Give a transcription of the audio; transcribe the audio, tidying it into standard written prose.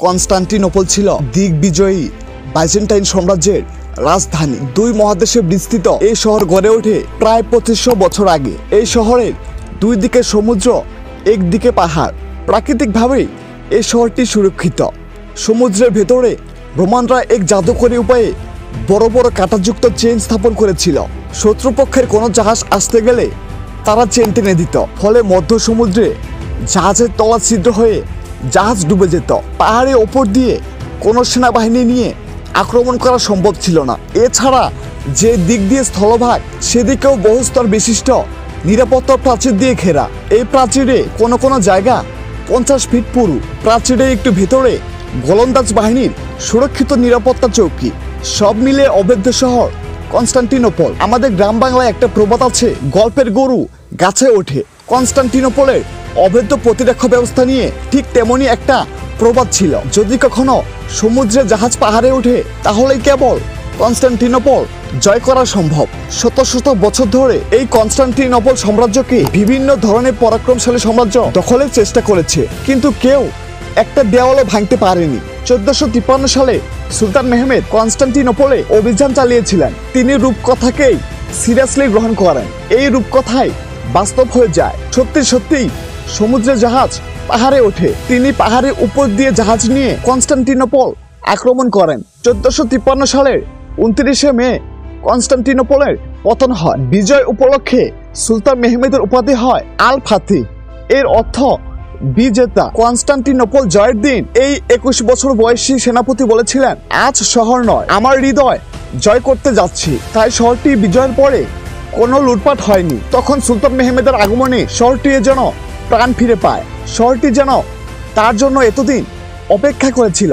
Constantinople ছিল দিগ্বিজয়ী Byzantine সাম্রাজ্যের রাজধানী। দুই মহাদেশে বিস্তৃত এই শহর গড়ে ওঠে প্রায় 2500 বছর আগে। এই শহরের দুই দিকে সমুদ্র, একদিকে পাহাড়। প্রাকৃতিকভাবেই এই শহরটি সুরক্ষিত। সমুদ্রের ভেতরে রোমানরা এক জাদুকরী উপায়ে বড় বড় কাঁটাযুক্ত চেইন স্থাপন করেছিল। শত্রুপক্ষের কোনো জাহাজ আসতে গেলে তারা চেন টেনে দিত, ফলে মধ্য সমুদ্রে জাহাজের তলা ছিদ্র হয়ে জাহাজ ডুবে যেত। পাহাড়ের ওপর দিয়ে কোনো সেনাবাহিনী নিয়ে আক্রমণ করা সম্ভব ছিল না। এছাড়া যে দিক দিয়ে স্থলভাগ, সেদিকেও বহুস্তর বিশিষ্ট নিরাপত্তা প্রাচীর দিয়ে ঘেরা। এই প্রাচীরে কোনো কোনো জায়গা 50 ফিট পুরু। প্রাচীরের একটু ভেতরে গোলন্দাজ বাহিনীর সুরক্ষিত নিরাপত্তা চৌকি। সব মিলে অভেদ্য শহর কনস্টান্টিনোপল। আমাদের গ্রাম বাংলায় একটা প্রবাদ আছে, গল্পের গরু গাছে ওঠে। কনস্টান্টিনোপলের অভেদ্য প্রতিরক্ষা ব্যবস্থা নিয়ে ঠিক তেমনই একটা প্রবাদ ছিল। যদি কখনো সমুদ্রে জাহাজ পাহাড়ে ওঠে, তাহলেই কেবল কনস্টান্টিনোপল জয় করা সম্ভব। শত শত বছর ধরে এই কনস্টান্টিনোপল সাম্রাজ্যকে বিভিন্ন ধরনের পরাক্রমশালী সাম্রাজ্য দখলের চেষ্টা করেছে, কিন্তু কেউ একটা দেওয়ালও ভাঙতে পারেনি। 1453 সালে সুলতান মেহমেদ কনস্টান্টিনোপলে অভিযান চালিয়েছিলেন। তিনি রূপকথাকেই সিরিয়াসলি গ্রহণ করেন। এই রূপকথায় বাস্তব হয়ে যায়। সত্যি সত্যিই সমুদ্রে জাহাজ পাহাড়ে ওঠে। তিনি পাহাড়ের উপর দিয়ে জাহাজ নিয়ে কনস্টান্টিনোপল আক্রমণ করেন। 1453 সালের 29শে মে কনস্টান্টিনোপলের পতন হয়। বিজয় উপলক্ষে সুলতান মেহমেদের উপাধি হয় আল ফাতিহ। এর অর্থ বিজেতা। কনস্টান্টিনোপল জয়ের দিন এই 21 বছর বয়সী সেনাপতি বলেছিলেন, আজ শহর নয়, আমার হৃদয় জয় করতে যাচ্ছি। তাই শহরটি বিজয়ের পরে কোনো লুটপাট হয়নি। তখন সুলতান মেহমেদের আগমনে শহরটি যেন প্রাণ ফিরে পায়। শহরটি যেন তার জন্য এতদিন অপেক্ষা করেছিল।